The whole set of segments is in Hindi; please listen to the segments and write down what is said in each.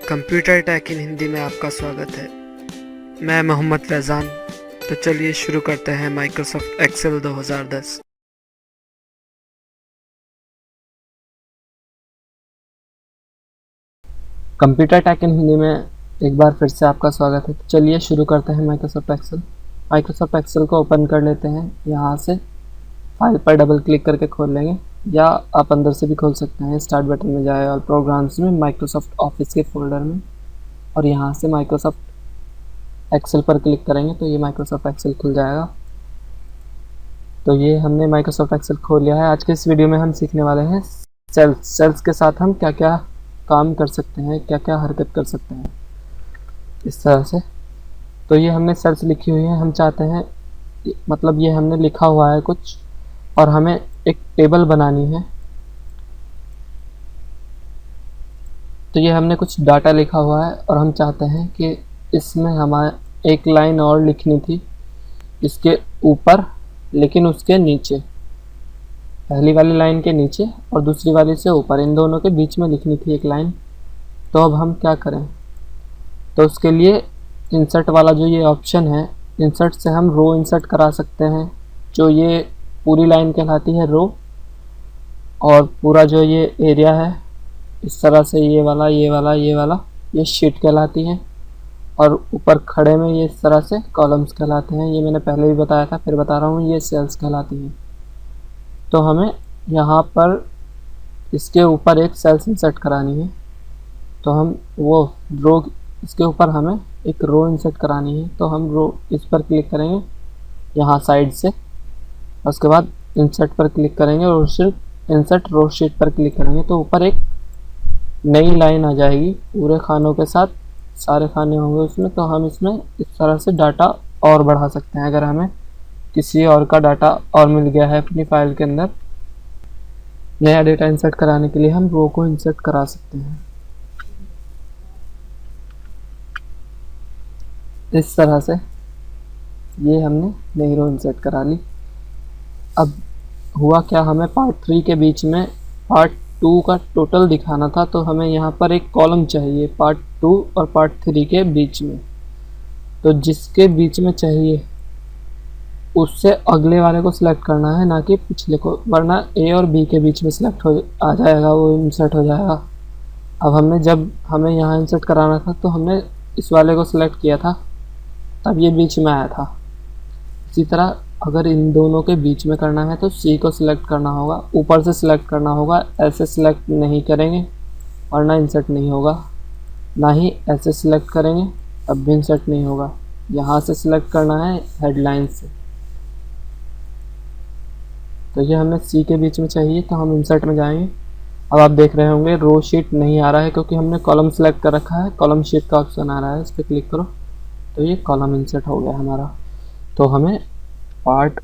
कंप्यूटर टेक इन हिंदी में आपका स्वागत है। मैं मोहम्मद फैज़ान। तो चलिए शुरू करते हैं माइक्रोसॉफ्ट एक्सेल 2010। कंप्यूटर टेक इन हिंदी में एक बार फिर से आपका स्वागत है। तो चलिए शुरू करते हैं माइक्रोसॉफ्ट एक्सेल। माइक्रोसॉफ्ट एक्सेल को ओपन कर लेते हैं। यहाँ से फाइल पर डबल क्लिक करके खोल लेंगे, या आप अंदर से भी खोल सकते हैं। स्टार्ट बटन में जाए और प्रोग्राम्स में माइक्रोसॉफ्ट ऑफिस के फोल्डर में, और यहाँ से माइक्रोसॉफ्ट एक्सेल पर क्लिक करेंगे तो ये माइक्रोसॉफ्ट एक्सेल खुल जाएगा। तो ये हमने माइक्रोसॉफ्ट एक्सेल खोल लिया है। आज के इस वीडियो में हम सीखने वाले हैं सेल्स के साथ हम क्या क्या काम कर सकते हैं, क्या क्या हरकत कर सकते हैं, इस तरह से। तो ये हमने सेल्स लिखी हुई है। हम चाहते हैं, मतलब ये हमने लिखा हुआ है कुछ, और हमें एक टेबल बनानी है। तो ये हमने कुछ डाटा लिखा हुआ है और हम चाहते हैं कि इसमें हमारे एक लाइन और लिखनी थी इसके ऊपर, लेकिन उसके नीचे, पहली वाली लाइन के नीचे और दूसरी वाली से ऊपर, इन दोनों के बीच में लिखनी थी एक लाइन। तो अब हम क्या करें? तो उसके लिए इंसर्ट वाला जो ये ऑप्शन है, इंसर्ट से हम रो इंसर्ट करा सकते हैं। जो ये पूरी लाइन कहलाती है रो, और पूरा जो ये एरिया है इस तरह से, ये वाला ये वाला ये वाला, ये शीट कहलाती है। और ऊपर खड़े में ये इस तरह से कॉलम्स कहलाते हैं। ये मैंने पहले भी बताया था, फिर बता रहा हूँ, ये सेल्स कहलाती हैं। तो हमें यहाँ पर इसके ऊपर एक सेल्स इंसर्ट करानी है। तो हम वो रो, इसके ऊपर हमें एक रो इंसर्ट करानी है। तो हम रो इस पर क्लिक करेंगे यहाँ साइड से, उसके बाद इंसर्ट पर क्लिक करेंगे और सिर्फ इंसर्ट रो शीट पर क्लिक करेंगे। तो ऊपर एक नई लाइन आ जाएगी पूरे खानों के साथ, सारे खाने होंगे उसमें। तो हम इसमें इस तरह से डाटा और बढ़ा सकते हैं। अगर हमें किसी और का डाटा और मिल गया है अपनी फाइल के अंदर, नया डेटा इंसर्ट कराने के लिए हम रो को इंसर्ट करा सकते हैं इस तरह से। ये हमने नई रो इंसर्ट करा ली। अब हुआ क्या, हमें पार्ट 3 के बीच में पार्ट 2 का टोटल दिखाना था। तो हमें यहाँ पर एक कॉलम चाहिए पार्ट 2 और पार्ट 3 के बीच में। तो जिसके बीच में चाहिए उससे अगले वाले को सिलेक्ट करना है, ना कि पिछले को, वरना ए और बी के बीच में सिलेक्ट हो आ जाएगा, वो इंसर्ट हो जाएगा। अब हमने, जब हमें यहाँ इंसर्ट कराना था तो हमने इस वाले को सिलेक्ट किया था, तब ये बीच में आया था। इसी तरह अगर इन दोनों के बीच में करना है तो सी को सिलेक्ट करना होगा, ऊपर से सिलेक्ट करना होगा। ऐसे सिलेक्ट नहीं करेंगे वरना इंसर्ट नहीं होगा, ना ही ऐसे सिलेक्ट करेंगे तब भी इंसर्ट नहीं होगा। यहाँ से सिलेक्ट करना है हेडलाइन से। तो ये हमें सी के बीच में चाहिए, तो हम इंसर्ट में जाएंगे। अब आप देख रहे होंगे रो शीट नहीं आ रहा है, क्योंकि हमने कॉलम सेलेक्ट कर रखा है। कॉलम शीट का ऑप्शन आ रहा है, इस पर क्लिक करो तो ये कॉलम इंसर्ट हो गया हमारा। तो हमें पार्ट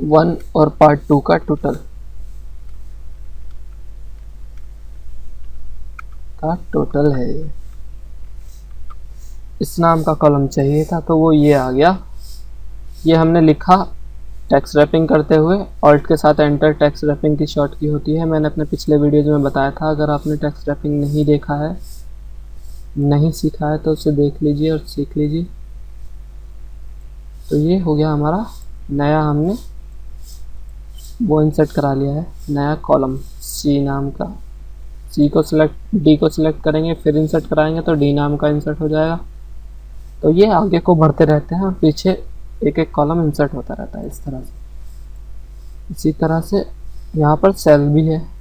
1 और पार्ट 2 का टोटल है ये। इस नाम का कॉलम चाहिए था, तो वो ये आ गया। ये हमने लिखा टेक्स्ट रैपिंग करते हुए, ऑल्ट के साथ एंटर। टेक्स्ट रैपिंग की शॉर्ट की होती है, मैंने अपने पिछले वीडियोज में बताया था। अगर आपने टेक्स्ट रैपिंग नहीं देखा है, नहीं सीखा है, तो उसे देख लीजिए और सीख लीजिए। तो ये हो गया हमारा नया, हमने वो इंसर्ट करा लिया है, नया कॉलम सी नाम का। सी को सिलेक्ट, डी को सिलेक्ट करेंगे, फिर इंसर्ट कराएंगे तो डी नाम का इंसर्ट हो जाएगा। तो ये आगे को बढ़ते रहते हैं और पीछे एक एक कॉलम इंसर्ट होता रहता है इस तरह से। इसी तरह से यहाँ पर सेल भी है।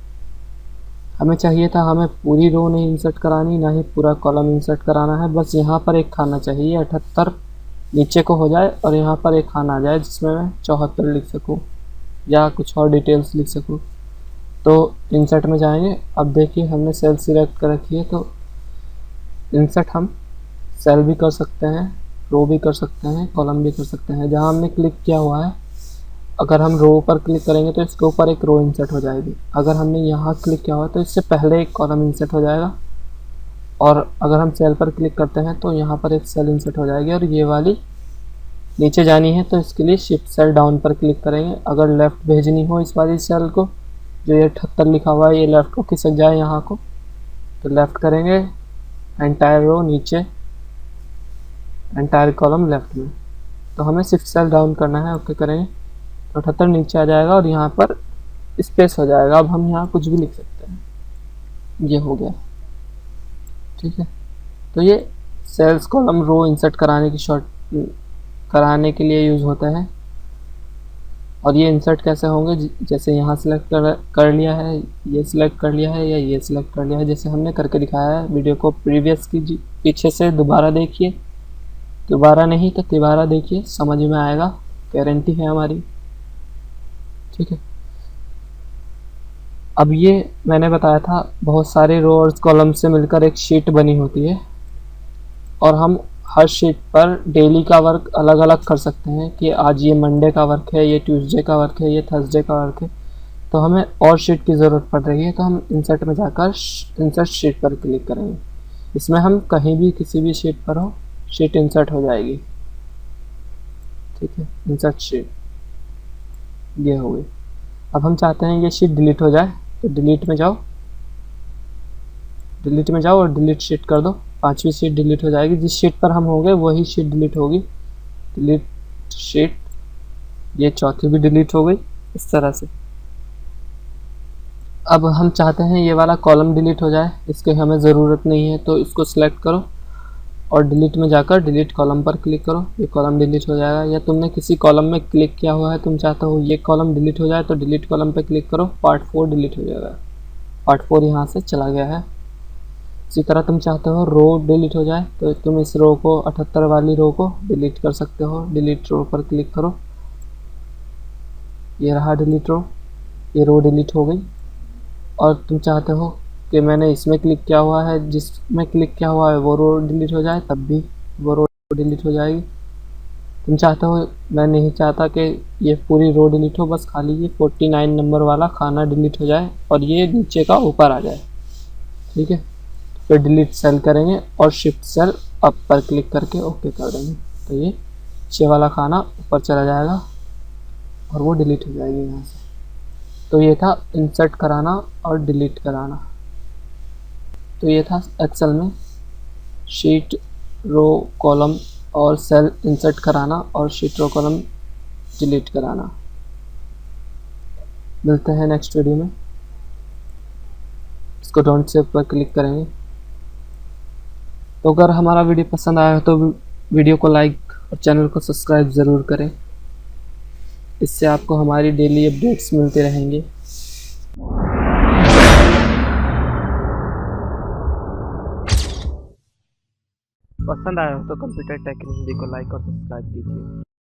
हमें चाहिए था, हमें पूरी रो नहीं इंसर्ट करानी, ना ही पूरा कॉलम इंसर्ट कराना है। बस यहाँ पर एक खाना चाहिए, 78 नीचे को हो जाए और यहाँ पर एक खाना आ जाए जिसमें मैं 74 लिख सकूँ या कुछ और डिटेल्स लिख सकूँ। तो इंसर्ट में जाएंगे। अब देखिए हमने सेल सिलेक्ट कर रखी है, तो इंसर्ट हम सेल भी कर सकते हैं, रो भी कर सकते हैं, कॉलम भी कर सकते हैं। जहाँ हमने क्लिक किया हुआ है, अगर हम रो पर क्लिक करेंगे तो इसके ऊपर एक रो इंसर्ट हो जाएगी। अगर हमने यहाँ क्लिक किया हुआ है तो इससे पहले एक कॉलम इंसर्ट हो जाएगा। और अगर हम सेल पर क्लिक करते हैं तो यहाँ पर एक सेल इंसर्ट हो जाएगी, और ये वाली नीचे जानी है तो इसके लिए शिफ्ट सेल डाउन पर क्लिक करेंगे। अगर लेफ़्ट भेजनी हो इस वाली सेल को जो ये 78 लिखा हुआ है ये लेफ्ट को खिसक जाए यहाँ को, तो लेफ्ट करेंगे, एंटायर रो नीचे, एंटायर कॉलम लेफ्ट में। तो हमें 6 सेल डाउन करना है, ओके करेंगे तो 78 नीचे आ जाएगा और यहाँ पर स्पेस हो जाएगा। अब हम यहाँ कुछ भी लिख सकते हैं, ये हो गया, ठीक है। तो ये सेल्स कॉलम रो इंसर्ट कराने के लिए यूज़ होता है। और ये इंसर्ट कैसे होंगे, जैसे यहाँ सिलेक्ट कर लिया है, ये सिलेक्ट कर लिया है या ये सिलेक्ट कर लिया है, जैसे हमने करके दिखाया है। वीडियो को प्रीवियस की पीछे से दोबारा देखिए, दोबारा नहीं तो तिबारा देखिए, समझ में आएगा, गारंटी है हमारी, ठीक है। अब ये मैंने बताया था बहुत सारे रो और कॉलम से मिलकर एक शीट बनी होती है, और हम हर शीट पर डेली का वर्क अलग अलग कर सकते हैं कि आज ये मंडे का वर्क है, ये ट्यूसडे का वर्क है, ये थर्सडे का वर्क है। तो हमें और शीट की ज़रूरत पड़ रही है, तो हम इंसर्ट में जाकर इंसर्ट शीट पर क्लिक करेंगे। इसमें हम कहीं भी किसी भी शीट पर हो, शीट इंसर्ट हो जाएगी, ठीक है। इंसर्ट शीट ये हो गई। अब हम चाहते हैं ये शीट डिलीट हो जाए, तो डिलीट में जाओ, डिलीट में जाओ और डिलीट शीट कर दो। 5वीं शीट डिलीट हो जाएगी, जिस शीट पर हम होंगे वही शीट डिलीट होगी, डिलीट शीट। ये चौथी भी डिलीट हो गई, इस तरह से। अब हम चाहते हैं ये वाला कॉलम डिलीट हो जाए, इसके हमें ज़रूरत नहीं है, तो इसको सिलेक्ट करो और डिलीट में जाकर डिलीट कॉलम पर क्लिक करो, ये कॉलम डिलीट हो जाएगा। या तुमने किसी कॉलम में क्लिक किया हुआ है, तुम चाहते हो ये कॉलम डिलीट हो जाए, तो डिलीट कॉलम पर क्लिक करो, पार्ट 4 डिलीट हो जाएगा, पार्ट 4 यहाँ से चला गया है। इसी तरह तुम चाहते हो रो डिलीट हो जाए, तो तुम इस रो को 78 वाली रो को डिलीट कर सकते हो, डिलीट रो पर क्लिक करो, ये रहा डिलीट रो, ये रो डिलीट हो गई। और तुम चाहते हो कि मैंने इसमें क्लिक किया हुआ है, जिसमें क्लिक किया हुआ है वो रो डिलीट हो जाए, तब भी वो रो डिलीट हो जाएगी। तुम चाहते हो, मैं नहीं चाहता कि ये पूरी रो डिलीट हो, बस खाली ये 49 नंबर वाला खाना डिलीट हो जाए और ये नीचे का ऊपर आ जाए, ठीक है। फिर डिलीट सेल करेंगे और शिफ्ट सेल अप पर क्लिक करके ओके कर देंगे, तो ये नीचे वाला खाना ऊपर चला जाएगा और वो डिलीट हो जाएगी यहाँ से। तो ये था इंसर्ट कराना और डिलीट कराना। तो ये था एक्सेल में शीट, रो, कॉलम और सेल इंसर्ट कराना और शीट, रो, कॉलम डिलीट कराना। मिलते हैं नेक्स्ट वीडियो में। इसको डोंट सेव पर क्लिक करेंगे। तो अगर हमारा वीडियो पसंद आया तो वीडियो को लाइक और चैनल को सब्सक्राइब ज़रूर करें, इससे आपको हमारी डेली अपडेट्स मिलते रहेंगे। पसंद आया हो तो कंप्यूटर टेक हिंदी को लाइक और सब्सक्राइब कीजिए।